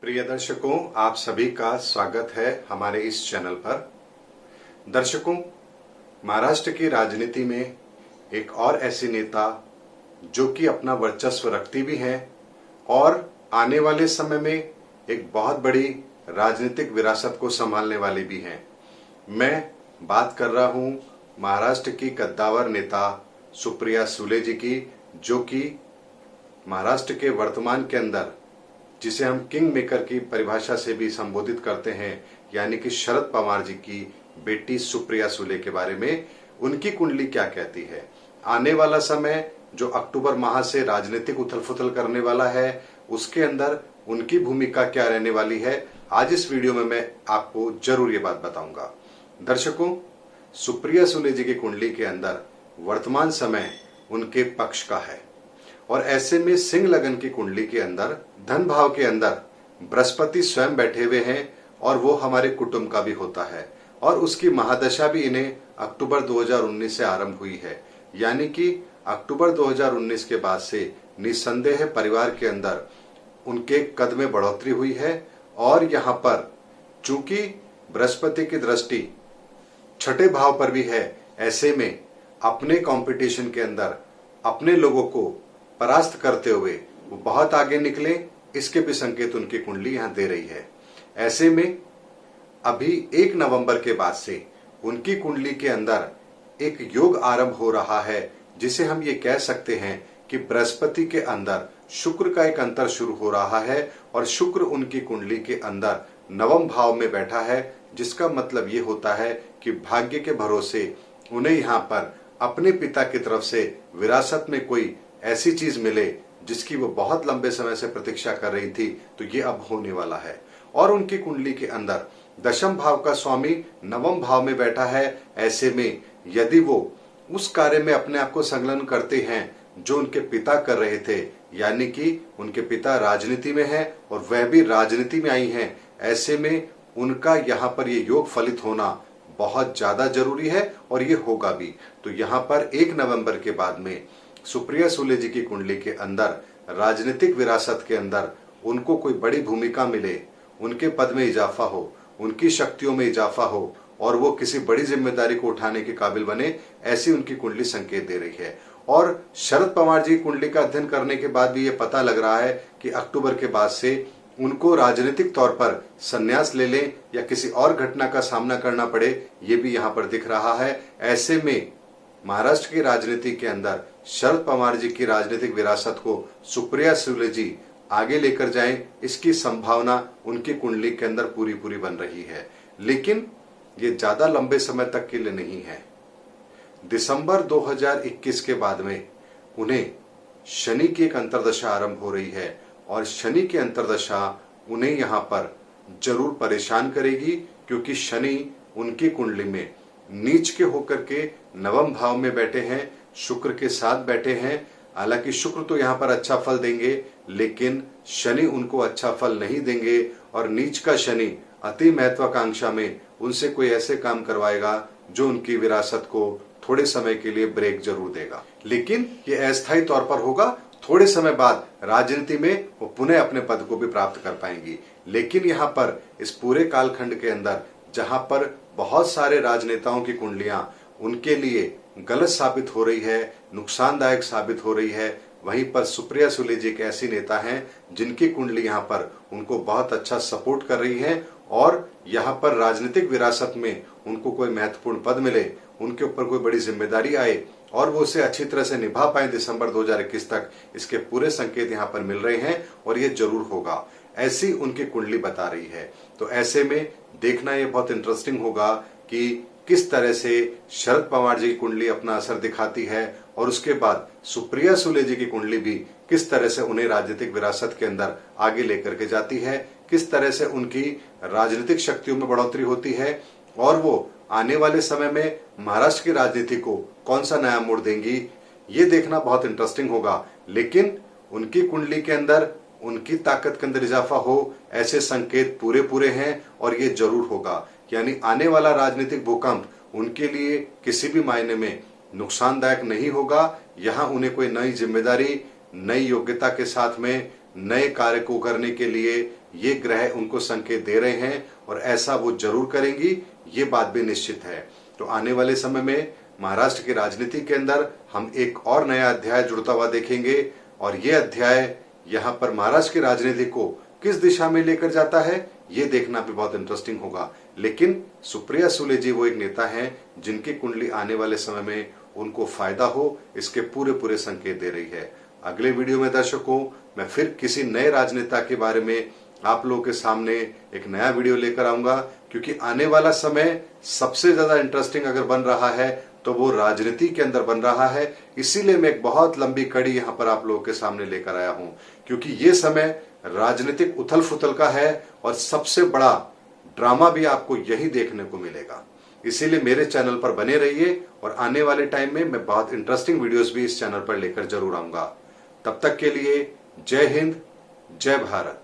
प्रिय दर्शकों, आप सभी का स्वागत है हमारे इस चैनल पर। दर्शकों, महाराष्ट्र की राजनीति में एक और ऐसी नेता जो कि अपना वर्चस्व रखती भी हैं और आने वाले समय में एक बहुत बड़ी राजनीतिक विरासत को संभालने वाली भी हैं। मैं बात कर रहा हूं महाराष्ट्र की कद्दावर नेता सुप्रिया सुले जी की, जो कि महाराष्ट्र के वर्तमान के अंदर जिसे हम किंग मेकर की परिभाषा से भी संबोधित करते हैं, यानी कि शरद पवार जी की बेटी सुप्रिया सुले के बारे में उनकी कुंडली क्या कहती है। आने वाला समय जो अक्टूबर माह से राजनीतिक उथल पुथल करने वाला है, उसके अंदर उनकी भूमिका क्या रहने वाली है, आज इस वीडियो में मैं आपको जरूर ये बात बताऊंगा। दर्शकों, सुप्रिया सुले जी की कुंडली के अंदर वर्तमान समय उनके पक्ष का है और ऐसे में सिंह लगन की कुंडली के अंदर धन भाव के अंदर बृहस्पति स्वयं बैठे हुए हैं और वो हमारे कुटुंब का भी होता है और उसकी महादशा भी इन्हें अक्टूबर 2019 से आरंभ हुई है। यानी कि अक्टूबर 2019 के बाद से निसंदेह परिवार के अंदर उनके कद में बढ़ोतरी हुई है और यहाँ पर चूंकि बृहस्पति की दृष्टि छठे भाव पर भी है, ऐसे में अपने कंपटीशन के अंदर अपने लोगों को परास्त करते हुए वो बहुत आगे निकले, इसके भी संकेत उनकी कुंडली यहां दे रही है। ऐसे में अभी 1 नवंबर के बाद से उनकी कुंडली के अंदर एक योग आरंभ हो रहा है, जिसे हम ये कह सकते हैं कि बृहस्पति के अंदर शुक्र का एक अंतर शुरू हो रहा है और शुक्र उनकी कुंडली के अंदर नवम भाव में बैठा है, जिसका मतलब ये होता है कि भाग्य के भरोसे उन्हें यहाँ पर अपने पिता की तरफ से विरासत में कोई ऐसी चीज मिले जिसकी वो बहुत लंबे समय से प्रतीक्षा कर रही थी, तो ये अब होने वाला है। और उनकी कुंडली के अंदर दशम भाव का स्वामी नवम भाव में बैठा है। ऐसे में यदि वो उस कार्य में अपने आप को संलग्न करते हैं जो उनके पिता कर रहे थे, यानी कि उनके पिता राजनीति में है और वह भी राजनीति में आई हैं, ऐसे में उनका यहाँ पर ये योग फलित होना बहुत ज्यादा जरूरी है और ये होगा भी। तो यहाँ पर 1 नवंबर के बाद में सुप्रिया सुले जी की कुंडली के अंदर राजनीतिक विरासत के अंदर उनको कोई बड़ी भूमिका मिले, उनके पद में इजाफा हो, उनकी शक्तियों में इजाफा हो और वो किसी बड़ी जिम्मेदारी को उठाने के काबिल बने, ऐसी उनकी कुंडली संकेत दे रही है। और शरद पवार जी की कुंडली का अध्ययन करने के बाद भी ये पता लग रहा है कि अक्टूबर के बाद से उनको राजनीतिक तौर पर संन्यास ले लें या किसी और घटना का सामना करना पड़े, ये भी यहाँ पर दिख रहा है। ऐसे में महाराष्ट्र की राजनीति के अंदर शरद पवार जी की राजनीतिक विरासत को सुप्रिया सुले जी आगे लेकर जाएं, इसकी संभावना उनकी कुंडली के अंदर पूरी पूरी बन रही है। लेकिन ये ज्यादा लंबे समय तक के लिए नहीं है। दिसंबर 2021 के बाद में उन्हें शनि की एक अंतर्दशा आरंभ हो रही है और शनि की अंतर्दशा उन्हें यहाँ पर जरूर परेशान करेगी, क्योंकि शनि उनकी कुंडली में नीच के होकर के नवम भाव में बैठे हैं, शुक्र के साथ बैठे हैं। हालांकि शुक्र तो यहाँ पर अच्छा फल देंगे, लेकिन शनि उनको अच्छा फल नहीं देंगे और नीच का शनि अति महत्वाकांक्षा में उनसे कोई ऐसे काम करवाएगा जो उनकी विरासत को थोड़े समय के लिए ब्रेक जरूर देगा। लेकिन ये अस्थायी तौर पर होगा, थोड़े समय बाद राजनीति में वो पुनः अपने पद को भी प्राप्त कर पाएंगी। लेकिन यहाँ पर इस पूरे कालखंड के अंदर जहां पर बहुत सारे राजनेताओं की कुंडलियां उनके लिए गलत साबित हो रही है, नुकसानदायक साबित हो रही है, वहीं पर सुप्रिया सुले जी एक ऐसी नेता हैं जिनकी कुंडली यहाँ पर उनको बहुत अच्छा सपोर्ट कर रही है और यहाँ पर राजनीतिक विरासत में उनको कोई महत्वपूर्ण पद मिले, उनके ऊपर कोई बड़ी जिम्मेदारी आए और वो उसे अच्छी तरह से निभा पाए दिसंबर 2021 तक, इसके पूरे संकेत यहाँ पर मिल रहे हैं और ये जरूर होगा, ऐसी उनकी कुंडली बता रही है। तो ऐसे में देखना ये बहुत इंटरेस्टिंग होगा कि किस तरह से शरद पवार जी की कुंडली अपना असर दिखाती है और उसके बाद सुप्रिया सुले जी की कुंडली भी किस तरह से उन्हें राजनीतिक विरासत के अंदर आगे लेकर के जाती है, किस तरह से उनकी राजनीतिक शक्तियों में बढ़ोतरी होती है और वो आने वाले समय में महाराष्ट्र की राजनीति को कौन सा नया मोड़ देंगी, ये देखना बहुत इंटरेस्टिंग होगा। लेकिन उनकी कुंडली के अंदर उनकी ताकत के अंदर इजाफा हो, ऐसे संकेत पूरे पूरे हैं और ये जरूर होगा। यानी आने वाला राजनीतिक भूकंप उनके लिए किसी भी मायने में नुकसानदायक नहीं होगा। यहाँ उन्हें कोई नई जिम्मेदारी, नई योग्यता के साथ में नए कार्य को करने के लिए ये ग्रह उनको संकेत दे रहे हैं और ऐसा वो जरूर करेंगी, ये बात भी निश्चित है। तो आने वाले समय में महाराष्ट्र की राजनीति के अंदर हम एक और नया अध्याय जुड़ता हुआ देखेंगे और ये अध्याय यहाँ पर महाराष्ट्र की राजनीति को किस दिशा में लेकर जाता है ये देखना भी बहुत इंटरेस्टिंग होगा। लेकिन सुप्रिया सुले जी वो एक नेता हैं जिनकी कुंडली आने वाले समय में उनको फायदा हो, इसके पूरे पूरे संकेत दे रही है। अगले वीडियो में दर्शकों मैं फिर किसी नए राजनेता के बारे में आप लोगों के सामने एक नया वीडियो लेकर आऊंगा, क्योंकि आने वाला समय सबसे ज्यादा इंटरेस्टिंग अगर बन रहा है तो वो राजनीति के अंदर बन रहा है। इसीलिए मैं एक बहुत लंबी कड़ी यहां पर आप लोगों के सामने लेकर आया हूं, क्योंकि ये समय राजनीतिक उथल फुथल का है और सबसे बड़ा ड्रामा भी आपको यही देखने को मिलेगा। इसीलिए मेरे चैनल पर बने रहिए और आने वाले टाइम में मैं बहुत इंटरेस्टिंग वीडियोस भी इस चैनल पर लेकर जरूर आऊंगा। तब तक के लिए जय हिंद, जय भारत।